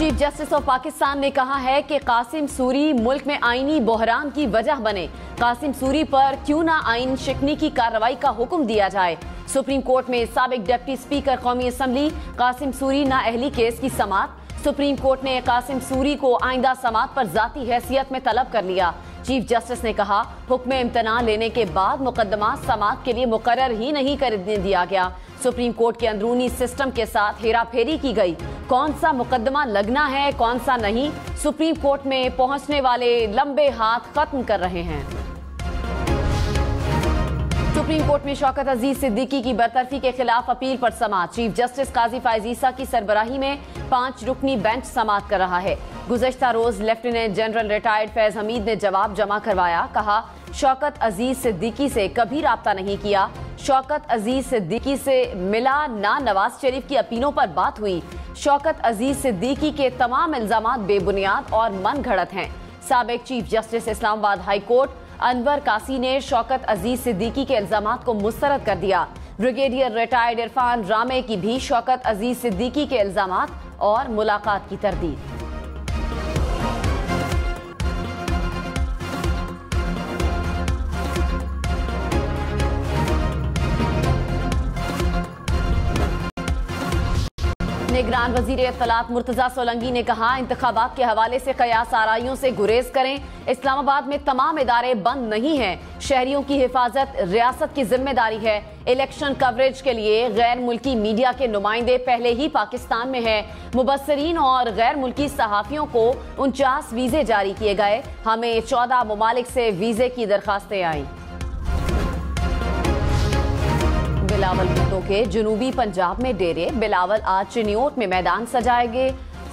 Chief justice of Pakistan ने कहा है कि कासिम सूरी मुल्क में आईनी बहरान की वजह बने। कासिम सूरी पर क्यों ना आइन शिकनी की कार्रवाई का हुक्म दिया जाए। सुप्रीम कोर्ट में साबिक डिप्टी स्पीकर कौमी असम्बली कासिम सूरी नाअहली केस की समाअत। सुप्रीम कोर्ट ने कासिम सूरी को आइंदा समाअत पर जाती हैसियत में तलब कर लिया। चीफ जस्टिस ने कहा, हुक्म इम्तना लेने के बाद मुकदमा समाअत के लिए मुकर्रर ही नहीं करने दिया गया। सुप्रीम कोर्ट के अंदरूनी सिस्टम के साथ हेरा फेरी की गई। कौन सा मुकदमा लगना है, कौन सा नहीं, सुप्रीम कोर्ट में पहुंचने वाले लंबे हाथ खत्म कर रहे हैं। सुप्रीम कोर्ट में शौकत अजीज सिद्दीकी की बरतरफी के खिलाफ अपील पर समाअत। चीफ जस्टिस काजी फायज ईसा की सरबराही में 5 रुकनी बेंच समाअत कर रहा है। गुज़श्ता रोज lieutenant general retired Faiz Hameed ने जवाब जमा करवाया। कहा, शौकत अजीज सिद्दीकी से कभी राब्ता नहीं किया। शौकत अजीज सिद्दीकी से मिला ना नवाज शरीफ की अपीलों पर बात हुई। शौकत अजीज सिद्दीकी के तमाम इल्जामात बेबुनियाद और मन घड़त हैं। साबिक chief justice Islamabad high court Anwar कासी ने शौकत अजीज सिद्दीकी के इल्जामात को मुस्तरद कर दिया। ब्रिगेडियर रिटायर्ड इरफान रामे की भी शौकत अजीज सिद्दीकी के इल्जामात और मुलाकात की तरदीद। निगरान वजीर इत्तलात मुर्तजा सोलंकी ने कहा, इंतखाबात के हवाले से कयास आराइयों से गुरेज करें। इस्लामाबाद में तमाम इदारे बंद नहीं हैं। शहरियों की हिफाजत रियासत की जिम्मेदारी है। इलेक्शन कवरेज के लिए गैर मुल्की मीडिया के नुमाइंदे पहले ही पाकिस्तान में हैं। मुबस्सरीन और गैर मुल्की सहाफियों को 49 वीजे जारी किए गए। हमें 14 ममालिक से वीजे की दरखास्तें आई। बिलावल भुट्टो के जनूबी पंजाब में डेरे। बिलावल आज चिन्योट में मैदान सजाएंगे।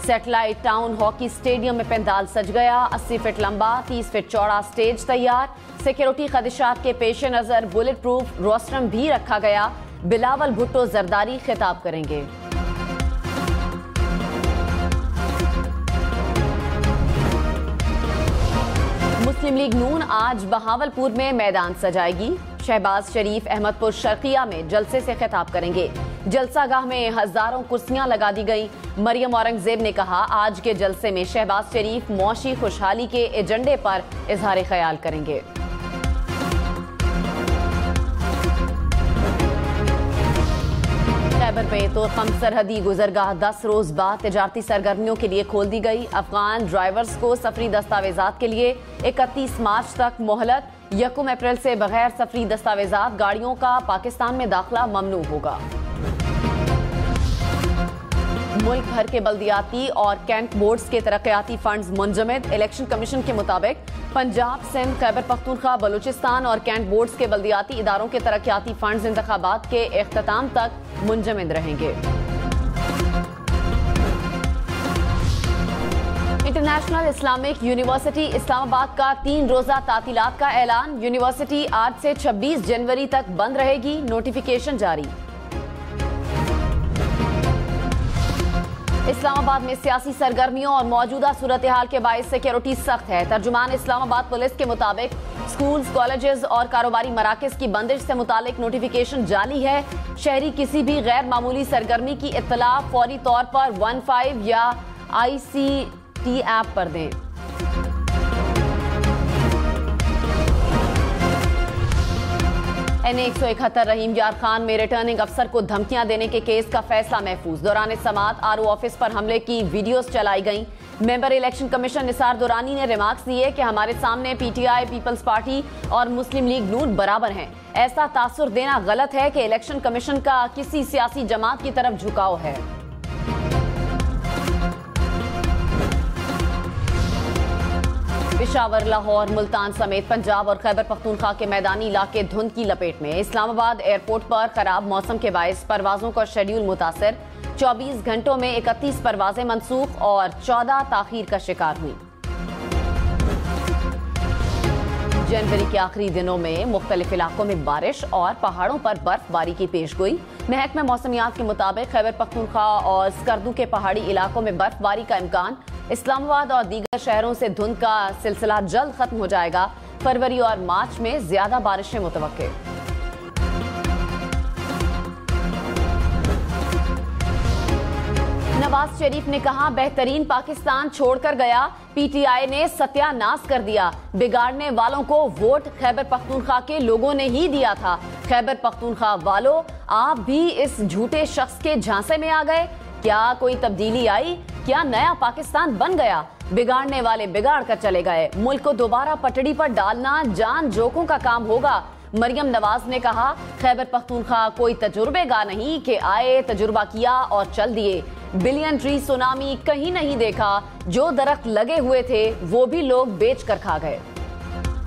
सैटेलाइट टाउन हॉकी स्टेडियम में पंडाल सज गया। 80 फीट लंबा 30 फीट चौड़ा स्टेज तैयार। सिक्योरिटी खदशात के पेश नजर बुलेट प्रूफ रोस्ट्रम भी रखा गया। बिलावल भुट्टो जरदारी खिताब करेंगे। मुस्लिम लीग नून आज बहावलपुर में मैदान सजाएगी। शहबाज शरीफ अहमदपुर शर्किया में जलसे से खिताब करेंगे। जलसागाह में हजारों कुर्सियां लगा दी गई। मरियम औरंगजेब ने कहा, आज के जलसे में शहबाज शरीफ मौशी खुशहाली के एजेंडे पर इजहार ख्याल करेंगे। खैबर में तो कम सरहदी गुजरगाह 10 रोज बाद तिजारती सरगर्मियों के लिए खोल दी गई। अफगान ड्राइवर्स को सफरी दस्तावेजात के लिए 31 मार्च तक मोहलत। 1 अप्रैल से बगैर सफरी दस्तावेजात गाड़ियों का पाकिस्तान में दाखिला ममनू होगा। मुल्क भर के बल्दियाती और कैंट बोर्ड्स के तरक्याती फंड्स मुंजमद। इलेक्शन कमीशन के मुताबिक पंजाब, सिंध, खैबर पख्तूनख्वा, बलूचिस्तान और कैंट बोर्ड्स के बल्दियाती इदारों के तरक्याती फंड्स इंतखाबात के इख्तिताम तक मुंजमद रहेंगे। इंटरनेशनल इस्लामिक यूनिवर्सिटी इस्लामाबाद का 3 रोजा तातीलात का ऐलान। यूनिवर्सिटी आज से 26 जनवरी तक बंद रहेगी। नोटिफिकेशन जारी। इस्लामाबाद में सियासी सरगर्मियों और मौजूदा सूरत हाल के बायस सिक्योरिटी सख्त है। तर्जुमान इस्लामाबाद पुलिस के मुताबिक स्कूल्स, कॉलेजेस और कारोबारी मराकज की बंदिश से मुतालिक नोटिफिकेशन जारी है। शहरी किसी भी गैर मामूली सरगर्मी की इत्तला फौरी तौर पर 15 या ICT ऐप पर दें। NA-171 रहीम यार खान में रिटर्निंग अफसर को धमकियां देने के केस का फैसला महफूज। दौरान समाअत RO ऑफिस पर हमले की वीडियोस चलाई गईं। Member election commission Nisar Durrani ने रिमार्क्स दिए कि हमारे सामने PTI, पीपल्स पार्टी और मुस्लिम लीग नून बराबर हैं। ऐसा तासुर देना गलत है कि इलेक्शन कमीशन का किसी सियासी जमात की तरफ झुकाव है। पेशावर, लाहौर, मुल्तान समेत पंजाब और खैबर पख्तूनख्वा के मैदानी इलाके धुंध की लपेट में। इस्लामाबाद एयरपोर्ट पर खराब मौसम के बायस परवाजों का शेड्यूल मुतासर। 24 घंटों में 31 परवाजें मनसूख और 14 ताखीर का शिकार हुई। जनवरी के आखिरी दिनों में मुख्तलिफ इलाकों में बारिश और पहाड़ों पर बर्फबारी की पेशगोई। महकमा मौसमियात के मुताबिक खैबर पख्तूनख्वा और स्कर्दू के पहाड़ी इलाकों में बर्फबारी का इम्कान। इस्लामाबाद और दीगर शहरों से धुंध का सिलसिला जल्द खत्म हो जाएगा। फरवरी और मार्च में ज्यादा बारिशें मुतवक्के। नवाज शरीफ ने कहा, बेहतरीन पाकिस्तान छोड़कर गया, पीटीआई ने सत्यानाश कर दिया, बिगाड़ने वालों को वोट खैबर पख्तूनख्वा के लोगों ने ही दिया था। खैबर पख्तूनख्वा वालों, आप भी इस झूठे शख्स के झांसे में आ गए। क्या कोई तब्दीली आई? क्या नया पाकिस्तान बन गया? बिगाड़ने वाले बिगाड़ कर चले गए। मुल्क को दोबारा पटड़ी पर डालना जान जोखों का काम होगा। मरियम नवाज ने कहा, खैबर पख्तूनख्वा कोई तजुर्बेगार नहीं कि आए, तजुर्बा किया और चल दिए। बिलियन ट्री सुनामी कहीं नहीं देखा, जो दरख्त लगे हुए थे वो भी लोग बेच कर खा गए।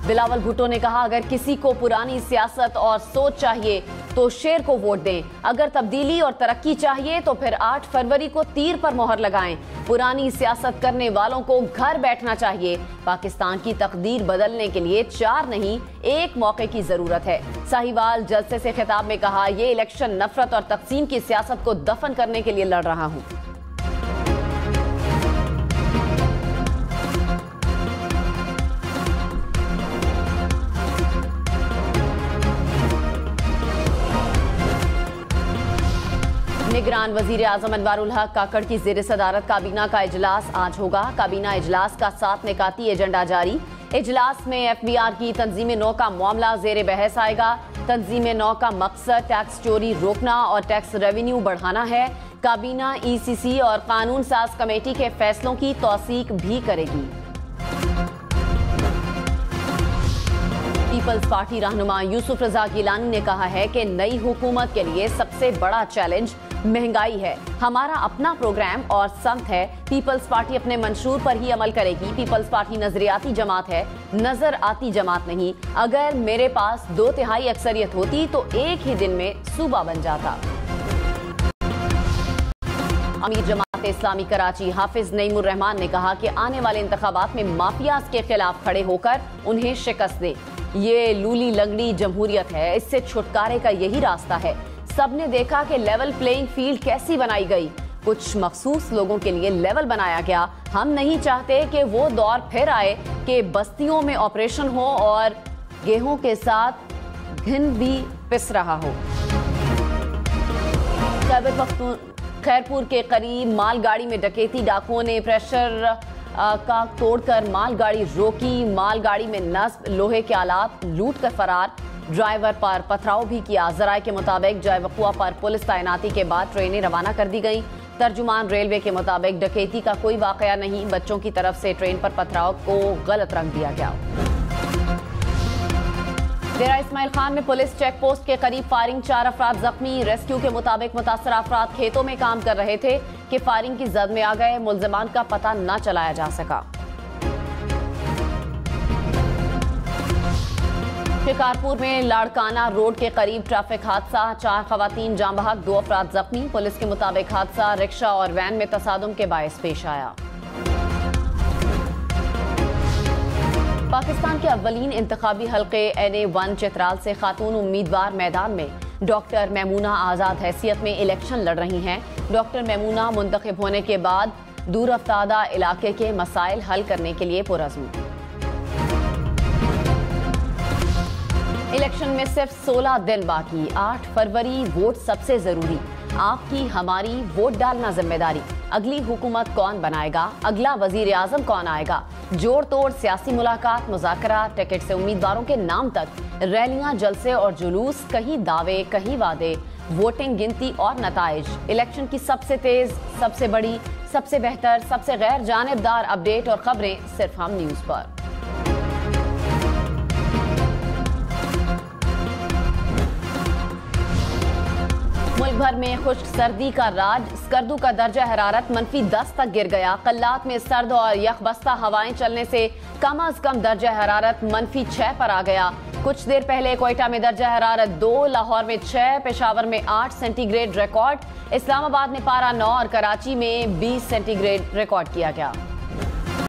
बिलावल भुट्टो ने कहा, अगर किसी को पुरानी सियासत और सोच चाहिए तो शेर को वोट दें, अगर तब्दीली और तरक्की चाहिए तो फिर 8 फरवरी को तीर पर मोहर लगाएं। पुरानी सियासत करने वालों को घर बैठना चाहिए। पाकिस्तान की तकदीर बदलने के लिए 4 नहीं 1 मौके की जरूरत है। साहिवाल जलसे से खिताब में कहा, ये इलेक्शन नफरत और तकसीम की सियासत को दफन करने के लिए लड़ रहा हूं। निगरान वजीर आजम अनवारुल हक काकड़ की ज़ेर सदारत काबीना का इजलास आज होगा। काबीना इजलास का 7 निकाती एजेंडा जारी। इजलास में FBR की तंजीम 9 का मामला ज़ेर बहस आएगा। तंजीम 9 का मकसद टैक्स चोरी रोकना और टैक्स रेवेन्यू बढ़ाना है। काबीना ECC और कानून साज कमेटी के फैसलों की तौसीक भी करेगी। पीपल्स पार्टी रहनुमा यूसुफ रजा गिलानी ने कहा है कि नई हुकूमत के लिए सबसे बड़ा चैलेंज महंगाई है। हमारा अपना प्रोग्राम और समत है। पीपल्स पार्टी अपने मंशूर पर ही अमल करेगी। पीपल्स पार्टी नजरियाती जमात है, नजर आती जमात नहीं। अगर मेरे पास 2/3 अक्सरियत होती तो एक ही दिन में सूबा बन जाता। अमीर जमात इस्लामी कराची हाफिज नईमुर रहमान ने कहा कि आने वाले इंतखाबात में माफियाज के खिलाफ खड़े होकर उन्हें शिकस्त दे। ये लूली लंगड़ी जमहूरियत है, इससे छुटकारे का यही रास्ता है। सबने देखा कि लेवल प्लेइंग फील्ड कैसी बनाई गई। कुछ मखसूस लोगों के लिए लेवल बनाया गया। हम नहीं चाहते कि वो दौर फिर आए कि बस्तियों में ऑपरेशन हो और गेहूं के साथ घिन भी पिस रहा हो। खैरपुर के करीब मालगाड़ी में डकैती, डाकुओं ने प्रेशर का तोड़कर मालगाड़ी रोकी। मालगाड़ी में नस्ब, लोहे के आलात लूट कर फरार। ड्राइवर पर पथराव भी किया। जराये के मुताबिक जयवकुआ पर पुलिस तैनाती के बाद ट्रेनें रवाना कर दी गई। तर्जुमान रेलवे के मुताबिक डकैती का कोई वाकया नहीं, बच्चों की तरफ से ट्रेन पर पथराव को गलत रंग दिया गया। डेरा इस्माइल खान में पुलिस चेक पोस्ट के करीब फायरिंग, 4 अफराद जख्मी। रेस्क्यू के मुताबिक मुतासरा अफराद खेतों में काम कर रहे थे कि फायरिंग की जद में आ गए। मुल्जिमान का पता न चलाया जा सका। शिकारपुर में लाड़काना रोड के करीब ट्रैफिक हादसा, 4 खवातीन जाँ बहक, 2 अफराद जख्मी। पुलिस के मुताबिक हादसा रिक्शा और वैन में तसादुम के बायस पेश आया। पाकिस्तान के अव्वलीन इंतखाबी हल्के NA-1 चित्राल से खातून उम्मीदवार मैदान में। डॉक्टर मैमूना आज़ाद हैसियत में इलेक्शन लड़ रही हैं। डॉक्टर मैमूना मुंतखब होने के बाद दूर अफ्तादा इलाके के मसाइल हल करने के लिए पुरज़्म। इलेक्शन में सिर्फ 16 दिन बाकी, 8 फरवरी वोट सबसे जरूरी। आपकी हमारी वोट डालना जिम्मेदारी। अगली हुकूमत कौन बनाएगा, अगला वजीर आजम कौन आएगा, जोड़ तोड़ सियासी मुलाकात, मुज़ाकरा, टिकट से उम्मीदवारों के नाम तक, रैलियां, जलसे और जुलूस, कहीं दावे कहीं वादे, वोटिंग गिनती और नताइज। इलेक्शन की सबसे तेज, सबसे बड़ी, सबसे बेहतर, सबसे गैर जानिबदार अपडेट और खबरें सिर्फ हम न्यूज पर। मुल्क भर में खुश्क सर्दी का राज, स्कर्दू का दर्जा हरारत -10 तक गिर गया। कल्लात में सर्द और यखबस्ता हवाएं चलने से कम अज कम दर्जा हरारत -6 पर आ गया। कुछ देर पहले कोयटा में दर्जा हरारत 2, लाहौर में 6, पेशावर में 8 सेंटीग्रेड रिकॉर्ड, इस्लामाबाद में पारा 9 और कराची में 20 सेंटीग्रेड रिकॉर्ड किया गया।